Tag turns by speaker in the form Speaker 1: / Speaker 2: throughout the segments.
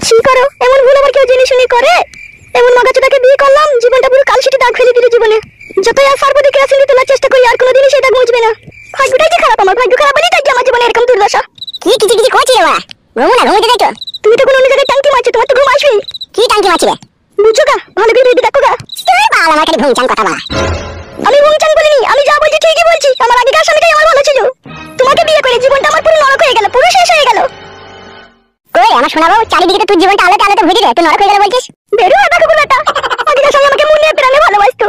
Speaker 1: কি করো এমন ভুল আবার কেউ জেনে শুনে করে? এমন মাগাচোদাকে বিয়ে করলাম, জীবনটা পুরো কালশিটে দাগ ফেলে দিল জীবনে। যতই আর সর্বদিকে আসলে তোলার চেষ্টা করি আর কোনোদিনই সেই দাগ মুছবে না। ভাগ্যটাই যে খারাপ, আমার ভাগ্য খারাপ বলেই তাই আমার জীবনে এরকম দুর্দশা।
Speaker 2: কি কিছু কিছু করছি রে বাবা, ঘুমো না ঘুমোতে যাই তো।
Speaker 1: তুমি তো কোনো অন্য জায়গায় টাঙ্কি মারছো, তোমার তো ঘুম আসবেই।
Speaker 2: কি টাঙ্কি মারছি রে?
Speaker 1: বুঝছো গা, ভালো করে ভেবে দেখো গা।
Speaker 2: তুই বাল আমার খালি ভুংচান কথা বলা।
Speaker 1: আমি ভুংচান বলিনি, আমি যা বলছি ঠিকই বলছি। আমার আগেকার স্বামীটাই আমার ভালো ছিল, তোমাকে বিয়ে করে জীবনটা আমার পুরো নরক হয়ে গেল, পুরো শেষ হয়ে গেল।
Speaker 2: কই আমার শোনাবো, চারিদিকে তো তুই জীবনটা আলোতে আলোতে ভরে দে, তুই নরক হয়ে গেল বলছিস?
Speaker 1: বেরো আদা কুকুরটা। আগেকার স্বামী আমাকে মনে প্রাণে ভালোবাসতো,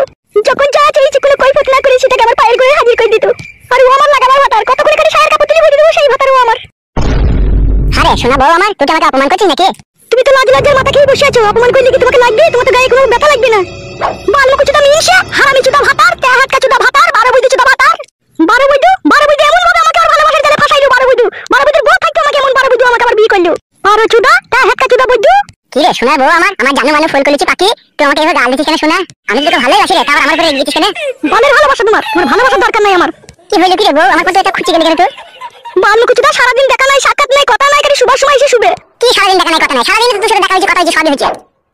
Speaker 1: যখন যা চাইছি কোনো কৈফিয়ত না করে সেটাকে আমার পায়ের করে হাজির করে দিত। আর ও আমার লাগাবার ভাতার, কত করে সায়ের কাপড় তুলে ভরে দেবো সেই ভাতারও আমার।
Speaker 2: আরে শোনাবো আমার, তুই আমাকে অপমান করছিস নাকি?
Speaker 1: তুমি তো লাজ লজ্জার মাথা খেয়ে বসে আছো, অপমান করলে কি তোমাকে লাগবে? তোমার তো গায়ে কোনো ব্যথা লাগবে না। বালমুখ চুদা মিনসা, হারামি চুদা ভাতার, তেহাত চুদা ভাতার, 12 বৈদ্য চুদা ভাতার। 12 বৈদ্য এমন ভাবে আমাকে আর ভালোবাসার জালে ফাঁসাইলো। 12 বৈদ্যর বউ থাকতো আমাকে এমন 12 বৈদ্য আমাকে আবার বিয়ে করলো। 12 চুদা, তেহাত চুদা বৈদ্য।
Speaker 2: কি রে শোনাবো আমার, আমার জানো মানে ফোন করেছি পাখি, তুই আমাকে এভাবে গাল দিছিস কেন শোনা? আমি তোকে ভালোবাসি রে, তারপর আমার উপরে এগিয়েছিস কেন?
Speaker 1: বালের ভালোবাসা তোমার ভালোবাসার দরকার নাই আমার।
Speaker 2: কি হইলো কি রে বউ, আমার কত এটা খুঁজে গেলি কেন তুই?
Speaker 1: বালমুখ চুদা সারাদিন দেখা নাই, সাক্ষাৎ নাই, কথা নাই, খালি শুবার সময় এসে শুবে।
Speaker 2: কি সারাদিন দেখা নাই কথা নাই? সারাদিন তোর সাথে দেখা হয়েছে, কথা হয়েছে, সবই হয়েছে।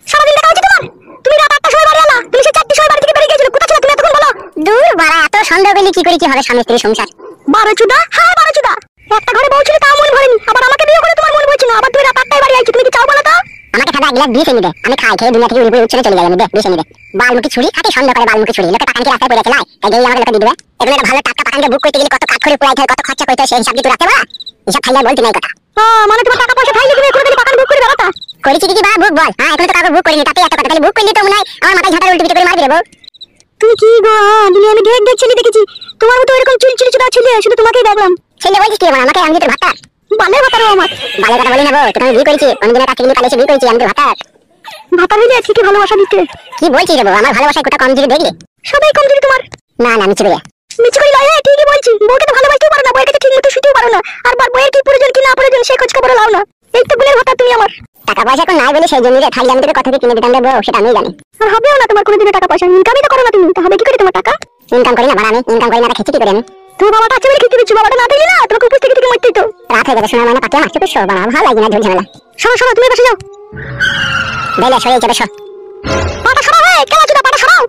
Speaker 1: সারাদিন দেখা হচ্ছে তোমার? তুমি রাত 8টার সময় বাড়ি এলা, তুমি সেই 4টার সময় বাড়ি থেকে বেরিয়ে গেছিলে, কোথায় ছিলে তুমি এতক্ষণ বলো?
Speaker 2: দূর বাড়া, এত সন্দেহ করলে কি করে কি হবে স্বামী স্ত্রীর সংসার?
Speaker 1: 12 চুদা, হ্যাঁ 12 চুদা। একটা ঘরে বউ ছিল তাও মন ভরেনি, আবার আমাকে বিয়ে করে তোমার মন ভরছে না। আবার তুমি রাত 8টায় বাড়ি আইছো, তুমি কি চাও বলো তো?
Speaker 2: আমাকে খাবার গ্লাস দিয়ে এনে দে, আমি খাই খেয়ে দুনিয়া থেকে উড়ে উড়ে চলে যাই। আমি দে দিয়ে এনে দে। বালমুখী ছুরি খাটি সন্দেহ করে, বালমুখী ছুরি লোকে পাকানকে রাস্তায় পড়ে আছে লাই, তাই গিয়ে আমাকে লোকে দিয়ে দিবে। এগুলো একটা ভালো টাটকা পাকানকে বুক করতে গেলে কত কাঠ করে পোড়াইতে হয়, কত খরচা করতে হয়, সেই হিসাব দিয়ে তুই রাখতে পারা? হিসাব খাইলে বলতে নাই কথা।
Speaker 1: মানে তোমার টাকা পয়সা খাইলে তুমি কোনোদিন পাকান বুক করে বেড়াতা?
Speaker 2: করেছি কি বাবা বুক বল? হ্যাঁ এখন তো কাউকে বুক করিনি, তাতে এত কথা। খালি বুক করলি তো মনে হয় আমার মাথায় ঝাঁটার উল্টো পিঠে করে মারবি রে বউ।
Speaker 1: তুই কি গো, দুনিয়া আমি ঢেক ছেলে দেখেছি, তোমার মতো এরকম চুল চুদা ছেলে শুধু তোমাকেই দেখলাম।
Speaker 2: ছেলে বলছিস কি আমাকে? আমি তোর ভাতা?
Speaker 1: বালের ভাতারও আমার।
Speaker 2: বালের কথা বলি না বউ, তোকে আমি বিয়ে করেছি, অন্যদিনের কাছ থেকে পালিয়েছি, বিয়ে করেছি, আমি তোর ভাতা।
Speaker 1: ভাতা হইলে আজকে কি ভালোবাসা দিতে?
Speaker 2: কি বলছিস রে বউ, আমার ভালোবাসায় কোথা কমজোরি দেখলি?
Speaker 1: সবাই কমজোরি তোমার।
Speaker 2: না না মিছে বলে
Speaker 1: মিছে করি লয়, ঠিকই বলছি। বউকে তো ভালোবাসতেও পারো না, বউয়ের কাছে ঠিক মতো শুতেও পারো না, আর বউয়ের কি প্রয়োজন কি না প্রয়োজন সে খোঁজ খবর লাও না। এই তো গুণের ভাতা তুমি আমার।
Speaker 2: টাকা পয়সা এখন নাই বলে সেই জন্য রে, থাকলে আমি তোকে কথা দিয়ে কিনে দিতাম রে বউ, সেটা আমি জানি।
Speaker 1: আর হবেও না তোমার কোনোদিনও টাকা পয়সা, ইনকামই তো করো না তুমি, তা হবে কি করে তোমার টাকা?
Speaker 2: ইনকাম করি না বাড়া, আমি ইনকাম করি না, খেতে কি করি আমি?
Speaker 1: তোমার বাবাটা আছে বলে খেতে দিচ্ছ, বাবাটা না থাকলে না তোমাকে উপর থেকে মরতেই তো।
Speaker 2: রাত হয়ে গেছে, শোনা মানে পাঠিয়ে আমার চোখে শো বাড়া, ভালো লাগে না ঝুল ঝামেলা।
Speaker 1: শোনো তুমি বসে যাও।
Speaker 2: বেলে সরে যাবে, শো
Speaker 1: পাটা সরাও, হে কেলা চুদা পাটা সরাও।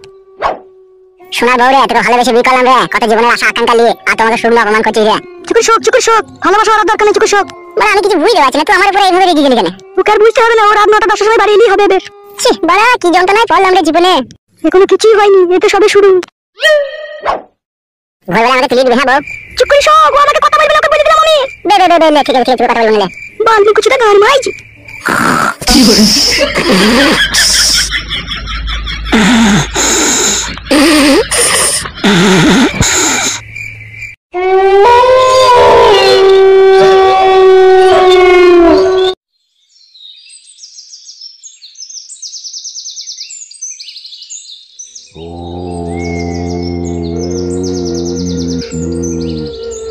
Speaker 2: শোনা বউ রে, তোকে ভালোবেসে বিয়ে করলাম রে, কত জীবনের আশা আকাঙ্ক্ষা নিয়ে, আর তোমাকে শুনলো অপমান করছিস রে।
Speaker 1: চুকুর শোক ভালোবাসা আর দরকার নেই, চুকুর শোক।
Speaker 2: মানে আমি কিছু বুঝতে পারছি না, তুই আমার উপরে এইভাবে রেগে গেলি কেন?
Speaker 1: তোকে আর বুঝতে হবে না, ও রাত 9টা 10টার সময় বাড়ি এলেই হবে বেশ।
Speaker 2: ছি বাড়া, কি যন্ত্রণায় পড়লাম রে জীবনে।
Speaker 1: এখনো কিছুই হয়নি, এ তো সবে শুরু।
Speaker 2: ভোরবেলা আমাকে তুলে দিবি হ্যাঁ বউ?
Speaker 1: চুপ করে শোক, ও আমাকে কথা বলবে না, ওকে বলে দিলাম আমি।
Speaker 2: বে ঠিক আছে কথা বলবো না।
Speaker 1: বালবি কুচুটা গান মাইছি। কি করে?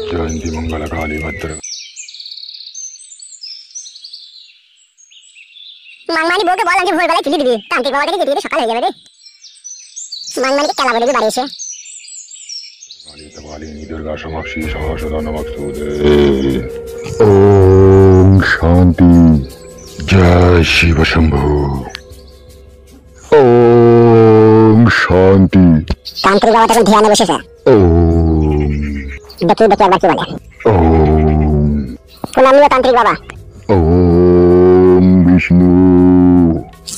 Speaker 3: जयंती मंगल काली भद्र।
Speaker 2: মানমানি বউকে বল আজকে ভোরবেলায় তুলে দিবি, তান্ত্রিক বাবা থেকে যেতে সকাল হয়ে যাবে রে। মানমানিকে কেলা বলে দিবি বাড়ি এসে।
Speaker 3: काली तबालिनी दुर्गा समक्षी सहसदा नमस्तुते। ओम शांति। जय शिव शंभु। ओम शांति।
Speaker 2: তান্ত্রিক বাবা তখন ধ্যানে বসেছে।
Speaker 3: ओम
Speaker 2: দেখি একবার কি বলে।
Speaker 3: ओम
Speaker 2: প্রণাম নিও তান্ত্রিক বাবা।
Speaker 3: ओम विष्णु।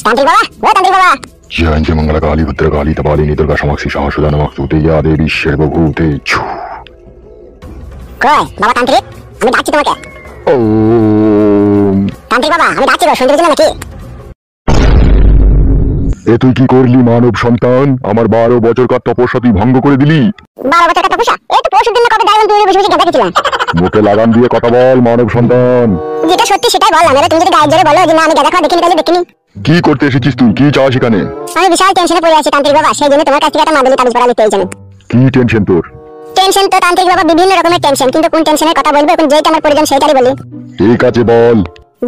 Speaker 2: তান্ত্রিক বাবা, ও তান্ত্রিক বাবা।
Speaker 3: जयंती मंगल काली भद्र काली तबालिनी दुर्गा समक्षी सहसदा नमस्तुते या देवी सर्वभूतेषु।
Speaker 2: কই বাবা তান্ত্রিক, আমি ডাকছি তোমাকে।
Speaker 3: ओम
Speaker 2: তান্ত্রিক বাবা আমি ডাকছি গো, শুনতে দিলে নাকি?
Speaker 3: এ তুই কি করলি মানব সন্তান? আমার 12 বছরকার তপস্যা তুই ভঙ্গ করে দিলি।
Speaker 2: 12 বছর কথা পোষা, এই তো পরশু দিন কবে দাঁড়ালাম তুমি বসে বসে গাদা খেছিলাম।
Speaker 3: মুখে লাগাম দিয়ে কথা বল মানব সন্তান।
Speaker 2: যেটা সত্যি সেটাই বললাম, এবার তুমি যদি গায়ে জোরে বলো যে না আমি গাদা খাওয়া দেখিনি, তাহলে দেখিনি।
Speaker 3: কি করতে এসেছিস তুই? কি চাস এখানে?
Speaker 2: আমি বিশাল টেনশনে পড়ে আছি তান্ত্রিক বাবা, সেই জন্য তোমার কাছ থেকে একটা মাদুলি তাবিজ পড়া নিতে চাই।
Speaker 3: কি টেনশন তোর?
Speaker 2: টেনশন তো তান্ত্রিক বাবা বিভিন্ন রকমের টেনশন, কিন্তু কোন টেনশনের কথা বলবো এখন যেটা আমার প্রয়োজন সেটাই বলি।
Speaker 3: ঠিক আছে বল।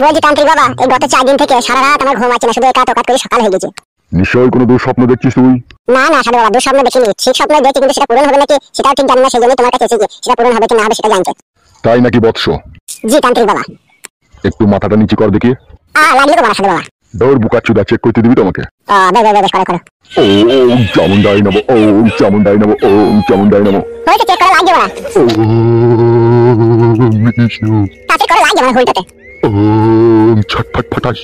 Speaker 2: বলছি তান্ত্রিক বাবা, এই গত 4 দিন থেকে সারা রাত আমার ঘুম আসছে না, শুধু একা তোকাত করে সকাল হয়ে গেছে।
Speaker 3: নিশ্চয়ই কোনো দুঃস্বপ্ন দেখছিস তুই।
Speaker 2: না না সাধু বাবা, দুঃস্বপ্ন দেখিনি, ঠিক স্বপ্ন দেখছি, কিন্তু সেটা পূরণ হবে নাকি সেটাও ঠিক জানি না, সেই জন্য তোমার কাছে এসেছি, সেটা পূরণ হবে কি না হবে সেটা জানতে।
Speaker 3: তাই নাকি বৎস?
Speaker 2: জি তান্ত্রিক বাবা।
Speaker 3: একটু মাথাটা নিচে কর দেখি।
Speaker 2: লাগলে তো বাসা বাবা।
Speaker 3: দৌড় বুকাচুদা, চেক করতে দিবি তোমাকে?
Speaker 2: বেশ করো।
Speaker 3: ও চামুন্ডাই নমো, ও চামুন্ডাই নমো, ও চামুন্ডাই নমো।
Speaker 2: হয়েছে, চেক করা লাগবে বাবা।
Speaker 3: ও বিষ্ণু।
Speaker 2: চেক করা লাগবে বাবা হইটাতে।
Speaker 3: ও ছটফট ফটাস।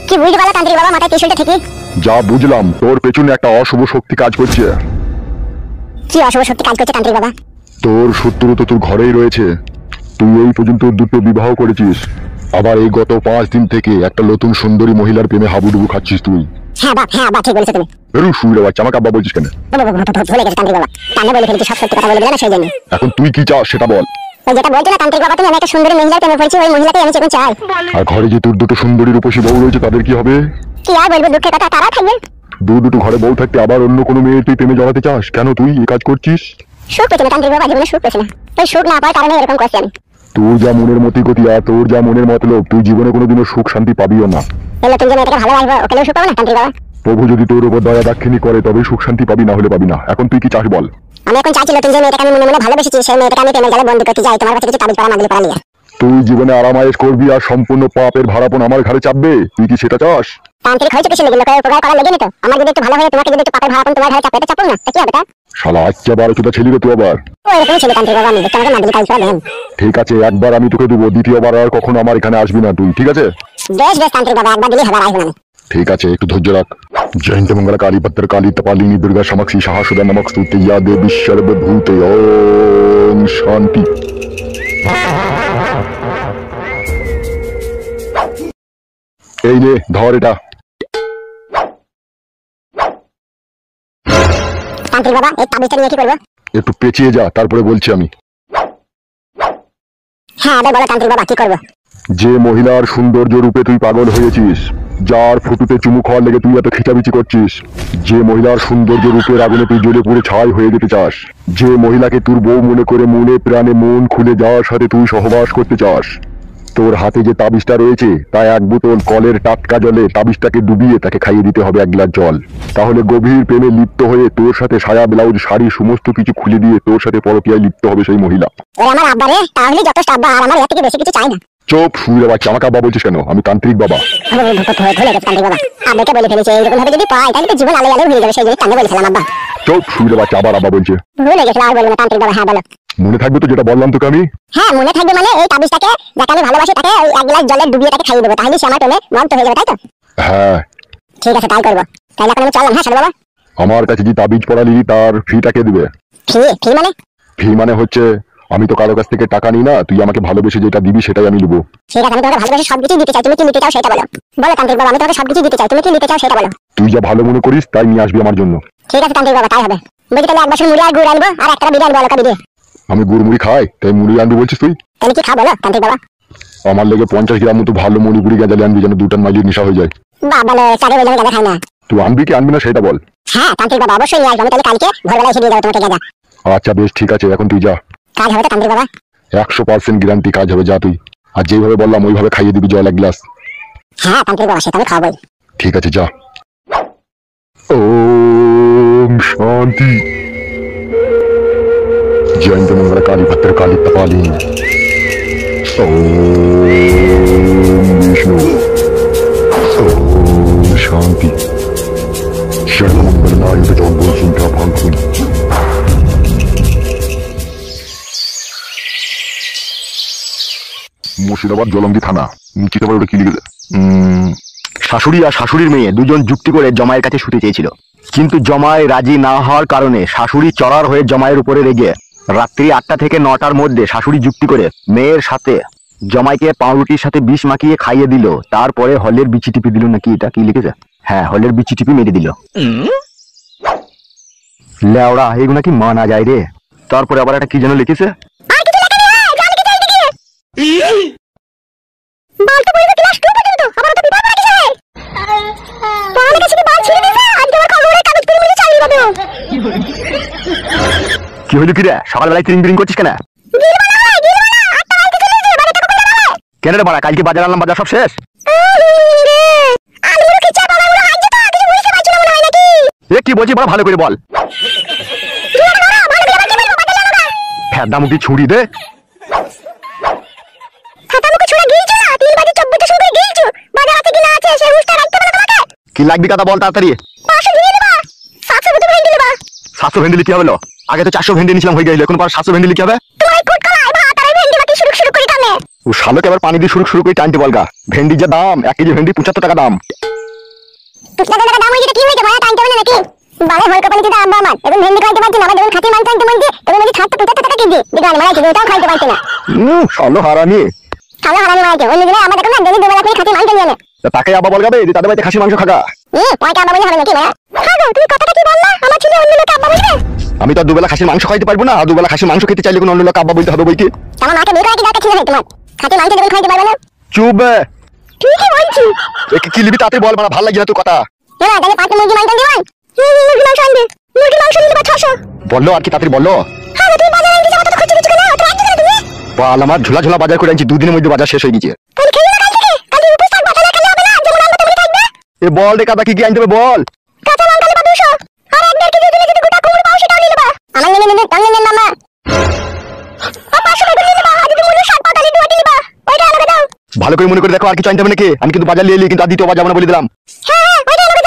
Speaker 2: কি বুঝতে পারলা তান্ত্রিক বাবা মাথায় ত্রিশূলটা ঠিকই?
Speaker 3: যা বুঝলাম, তোর পেছনে একটা অশুভ শক্তি কাজ করছে।
Speaker 2: কি অশুভ শক্তি কাজ করছে তান্ত্রিক বাবা?
Speaker 3: তোর শত্রু তো তোর ঘরেই রয়েছে। তুই এই পর্যন্ত দুটো বিবাহ করেছিস, আবার এই গত 5 দিন থেকে একটা নতুন সুন্দরী মহিলার প্রেমে হাবুডুবু খাচ্ছিস তুই।
Speaker 2: হ্যাঁ বাবা ঠিক বলেছো তুমি।
Speaker 3: বেরু শুয়ে বাচ্চা, আমাকে আব্বা বলছিস কেন?
Speaker 2: ভুলে গেছে তান্ত্রিক বাবা, কানে বলে ফেলেছি, সব সত্যি কথা বলে দিলে না সেই জন্য।
Speaker 3: এখন তুই কি চাস সেটা বল।
Speaker 2: ওই যেটা বলছো না তান্ত্রিক বাবা, তুমি আমি একটা সুন্দরী মহিলার প্রেমে পড়েছি, ওই মহিলাকে আমি এখন চাই।
Speaker 3: আর ঘরে যে তোর দুটো সুন্দরী রূপসী বউ রয়েছে তাদের কি হবে?
Speaker 2: কি আর বলবো, দুঃখের কথা, তারা থাকবে।
Speaker 3: দুটো ঘরে বউ থাকতে আবার অন্য কোনো মেয়ে তুই প্রেমে জড়াতে চাস কেন? তুই এই কাজ করছিস?
Speaker 2: সুখ পেছি না তান্ত্রিক বাবা, জীবনে সুখ পেছি না। ওই সুখ না পাওয়ার কারণে এরকম করছি আমি।
Speaker 3: তোর যা মনের মতি গতি আর তোর যা মনের মতলব, তুই জীবনে কোনোদিনও সুখ শান্তি পাবিও না।
Speaker 2: এলে তুমি যে মেয়েটাকে ভালোবাসবো, ওকেও সুখ পাবো না তান্ত্রিক বাবা?
Speaker 3: প্রভু যদি তোর উপর দয়া দাক্ষিণী করে তবে সুখ শান্তি পাবি, না হলে পাবি না। এখন তুই কি চাস বল?
Speaker 2: আমি এখন চাইছিল তুমি যে মেয়েটাকে আমি মনে মনে ভালোবেসেছি, সেই মেয়েটাকে আমি প্রেমের জালে বন্দী করতে যাই, তোমার কাছে কিছু তাবিজ পড়া মাগলি পড়া নিয়ে।
Speaker 3: তুই জীবনে আরামায়েশ করবি আর সম্পূর্ণ পাপের ভাড়াপন আমার ঘাড়ে চাপবে, তুই কি সেটা চাস?
Speaker 2: তান্ত্রিক হয়েছে কিছু লেগে, লোকের উপকার করা লেগে নিত। আমার যদি একটু ভালো হয়, তোমাকে যদি একটু পাপের ভাড়াপন তোমার ঘাড়ে চাপে, এটা চাপুন না, তা কি হবে? তা
Speaker 3: শালা আচ্ছা 12 ছেলে রে তুই আবার।
Speaker 2: ও এরকম ছিল তান্ত্রিক বাবা, আমি দেখতে আমাকে মাগলি তাবিজ পড়া দেন।
Speaker 3: ঠিক আছে, একবার আমি তোকে দেবো, দ্বিতীয়বার আর কখনো আমার এখানে আসবি না তুই, ঠিক আছে?
Speaker 2: বেশ তান্ত্রিক বাবা, একবার দিলেই হবে, আর আসবো না।
Speaker 3: ঠিক আছে, একটু ধৈর্য রাখ। জয়ন্ত মঙ্গলা কালী ভদ্র কালী কপালিনী দুর্গা সমক্ষী সহসুদা নমঃ স্তুতে ইয়া দেবী সর্বভূতে ওম শান্তি। এই নে ধর এটা।
Speaker 2: তান্ত্রিক বাবা এই তাবিজটা নিয়ে কি করবো?
Speaker 3: একটু পেঁচিয়ে যা, তারপরে বলছি আমি।
Speaker 2: হ্যাঁ আবার বলো তান্ত্রিক বাবা, কি করবো?
Speaker 3: যে মহিলার সৌন্দর্য রূপে তুই পাগল হয়েছিস, যার ফুটুতে চুমু খাওয়ার লেগে তুই এত খিচাবিচি করছিস, যে মহিলার সৌন্দর্য রূপের আগুনে তুই জ্বলে পুড়ে ছাই হয়ে যেতে চাস, যে মহিলাকে তোর বউ মনে করে মনে প্রাণে মন খুলে যাওয়ার সাথে তুই সহবাস করতে চাস, তোর হাতে যে তাবিজটা রয়েছে তা 1 বোতল কলের টাটকা জলে তাবিজটাকে ডুবিয়ে তাকে খাইয়ে দিতে হবে 1 গ্লাস জল। তাহলে গভীর প্রেমে লিপ্ত হয়ে তোর সাথে সায়া ব্লাউজ শাড়ি সমস্ত কিছু খুলে দিয়ে তোর সাথে পরকীয়ায় লিপ্ত হবে সেই মহিলা।
Speaker 2: ওই আমার আব্বা রে, তাহলে যথেষ্ট আব্বা, আর আমার এর থেকে বেশি কিছু চাই না।
Speaker 3: চুপ শুয়ে বাচ্চা, আমাকে আব্বা বলছিস কেন? আমি তান্ত্রিক বাবা।
Speaker 2: ভুলে গেছে তান্ত্রিক বাবা, আব্বাকে বলে ফেলেছে, এরকম ভাবে যদি পাই তাহলে তো জীবন আলো আলো হয়ে যাবে, সেই জন্য কানে বলে ফেলাম আব্বা।
Speaker 3: চুপ শুয়ে বাচ্চা, আবার আব্বা বলছে।
Speaker 2: ভুলে গেছিলাম, আর বলবো না তান্ত্রিক বাবা। হ্যাঁ বলো।
Speaker 3: মনে থাকবে তো যেটা বললাম তোকে আমি?
Speaker 2: হ্যাঁ মনে থাকবে, মানে এই তাবিজটাকে যাকে আমি ভালোবাসি তাকে ওই 1 গ্লাস জলে ডুবিয়ে তাকে খাইয়ে দেবো, তাহলে সে আমার প্রেমে মন্ত্র হয়ে যাবে, তাই তো?
Speaker 3: হ্যাঁ
Speaker 2: ঠিক আছে তাই করবো, তাহলে এখন আমি চললাম। হ্যাঁ সাধু বাবা।
Speaker 3: আমার কাছে যে তাবিজ পড়ালি তার ফিটাকে দিবে।
Speaker 2: ফি মানে?
Speaker 3: ফি মানে হচ্ছে আমি তো কারো কাছ থেকে টাকা নিই না, তুই আমাকে ভালোবেসে যেটা দিবি সেটাই আমি নেবো।
Speaker 2: ঠিক আছে, আমি তোমাকে ভালোবেসে সবকিছু দিতে চাই, তুমি কি নিতে চাও সেটা বলো। বলো তান্ত্রিক বাবা, আমি তোমাকে সবকিছু দিতে চাই, তুমি কি নিতে চাও সেটা বলো।
Speaker 3: তুই যা ভালো মনে করিস তাই নিয়ে আসবি আমার জন্য।
Speaker 2: ঠিক আছে তান্ত্রিক বাবা, তাই হবে। বলছি তাহলে 1 বাসন মুড়ি আর গুড় আনবো, আর একটা বিরিয়ানি বলো কাবি দিয়ে।
Speaker 3: আমি গুড় মুড়ি খাই তাই মুড়ি আনবি বলছিস তুই?
Speaker 2: তুমি কি খাও বলো তান্ত্রিক বাবা?
Speaker 3: আমার লেগে 50 গ্রাম মতো ভালো মুড়ি গুড়ি গেঁজালি আনবি, যেন 2 টন মাইলের নেশা হয়ে যায়।
Speaker 2: বাবা লে চারে বলে আমি গাঁজা খাই না।
Speaker 3: তুই আনবি কি আনবি না সেটা বল।
Speaker 2: হ্যাঁ তান্ত্রিক বাবা অবশ্যই নিয়ে আসবো, আমি তাহলে কালকে ভোরবেলা এসে দিয়ে যাবো তোমাকে গাঁজা।
Speaker 3: আচ্ছা বেশ ঠিক আছে, এখন তুই যা।
Speaker 2: কাজ হবে তো তান্ত্রিক বাবা?
Speaker 3: 100% গ্যারান্টি কাজ হবে, যা তুই। আর যেভাবে বললাম ওইভাবে খাইয়ে দিবি জল 1 গ্লাস।
Speaker 2: হ্যাঁ তান্ত্রিক বাবা, সেটা আমি খাওয়াবই।
Speaker 3: ঠিক আছে যা। ওম শান্তি। জয়ন্ত মঙ্গলা কালী ভদ্র কালী কপালিনী। ওম বিষ্ণু। ওম শান্তি। সর্বমঙ্গল নায়ক জগৎ চিন্তা ভাঙুন। মুর্শিদাবাদ জলঙ্গি থানা। নিচে আবার ওটা কি লিখেছে?
Speaker 4: শাশুড়ি আর শাশুড়ির মেয়ে দুজন যুক্তি করে জমায়ের কাছে শুতে চেয়েছিল, কিন্তু জমায় রাজি না হওয়ার কারণে শাশুড়ি চড়ার হয়ে জমায়ের উপরে রেগে রাত্রি 8টা থেকে 9টার মধ্যে শাশুড়ি যুক্তি করে মেয়ের সাথে জমাইকে পাউরুটির সাথে বিষ মাখিয়ে খাইয়ে দিল, তারপরে হলের বিচি টিপি দিল, নাকি এটা কি লিখেছে? হ্যাঁ হলের বিচি টিপি মেরে দিল। লেওড়া এগুলো কি মানা যায় রে? তারপরে আবার একটা কি যেন লিখেছে, কি হইল কি রে? সকালবেলায় তিরিং বিরিং করছিস কেন? কেন রে বাড়া, কালকে বাজার আনলাম, বাজার সব শেষ? কি বলছি বড় ভালো করে বল। হ্যাদামুখী ছুরি দে।
Speaker 1: হাতামুখো ছুড়ে গিলছো না, 3 বাজে 24 শুরু করে গিলছো। বাজার আছে কি না আছে সে হুঁশটা রাখতে পারো তোমাকে।
Speaker 4: কি লাগবে কথা বল তাড়াতাড়ি।
Speaker 1: 500 দিয়ে দেবা, 700 মতো ভেন্ডি দেবা।
Speaker 4: 700 ভেন্ডি লিখতে হবে লো? আগে তো 400 ভেন্ডি নিছিলাম হয়ে গেল, এখন পার 700 ভেন্ডি লিখতে হবে।
Speaker 1: তোমার এই কুট কলাই ভাত আর এই ভেন্ডি বাকি শুরু করে টানে।
Speaker 4: ও শালোকে আবার পানি দিয়ে শুরু করে টানতে বলগা। ভেন্ডি যা দাম, 1 কেজি ভেন্ডি 75 টাকা দাম।
Speaker 2: টুকটা টাকা দাম হইছে কি হইছে ভাড়া টানতে হবে নাকি? বালে হল কপালিতে দাম আমার এখন ভেন্ডি খাইতে পারছি না, আমার যখন খাতি মাংস আনতে মন দিয়ে তখন বলি 70 টাকা কেজি দিগান মারাইছে, ওটাও খাইতে পারছি না।
Speaker 4: শালো হারামি।
Speaker 2: শালা হারামি মারাইছে, অন্য দিনে আমাদের কোন দিনে দুবেলা করে খাতি মাংস নিয়ে আনে।
Speaker 4: তাকে আবার বলগাবে যে তাদের বাড়িতে খাসি মাংস খাগা।
Speaker 2: পয়সা আবার বলি হবে নাকি ভাড়া?
Speaker 1: হ্যাঁ গো, তুমি কথাটা কি বললা? আমার ছেলে অন্য লোক আব্বা বলবে।
Speaker 4: আমি তো দুবেলা খাসির মাংস খাইতে পারবো না, আর দুবেলা খাসির মাংস খেতে চাইলে কোন অন্য লোক আব্বা বলতে হবে বই কি?
Speaker 2: আমার মাকে বিয়ে করা কি দরকার ছিল ভাই তোমার? খাতি মাংস দেবেন খাইতে পারবে না?
Speaker 4: চুপ বে।
Speaker 1: ঠিকই বলছি।
Speaker 4: কি লিবি তাতে বল, মানে ভালো লাগে না তোর কথা।
Speaker 2: এরা তাহলে 5 মুরগি মাংস দিবেন?
Speaker 1: মুরগি মাংস আনবে। মুরগি মাংস নিলে 600।
Speaker 4: বললো আর কি তাড়াতাড়ি বললো।
Speaker 1: হ্যাঁ তুমি বাজারে নিয়ে যাও, তো খুঁজে কিছু না, তো রাখতে তুমি।
Speaker 4: বাল আমার ঝোলা ঝোলা বাজার করে আনছি, 2 দিনের মধ্যে বাজার শেষ হয়ে গেছে।
Speaker 1: তাহলে খেয়ে না কাল থেকে, কাল উপোস থাকবা, তাহলে খেলে হবে না, যেমন আনবা তেমনি থাকবে।
Speaker 4: এ বল রে কাদা কি আনতে হবে বল।
Speaker 1: কাঁচা লঙ্কা নেবা 200, আর 1.5 কেজি দিলে যদি গোটা কুমড়ো পাও সেটাও নিয়ে নেবা।
Speaker 2: আমার নেনে টাঙ্গে নেন মামা।
Speaker 1: আর 500 টাকা নিয়ে নেবা, আর যদি মূল্য 60 পাও তাহলে দুয়াটি নিবা। ওইটা আমাকে দাও।
Speaker 4: ভালো করে মনে করে দেখো আর কিছু আনতে হবে নাকি? আমি কিন্তু বাজার নিয়ে এলি, কিন্তু আর দ্বিতীয় বাজার যাবো না বলে দিলাম।
Speaker 1: হ্যাঁ ওইটা আমাকে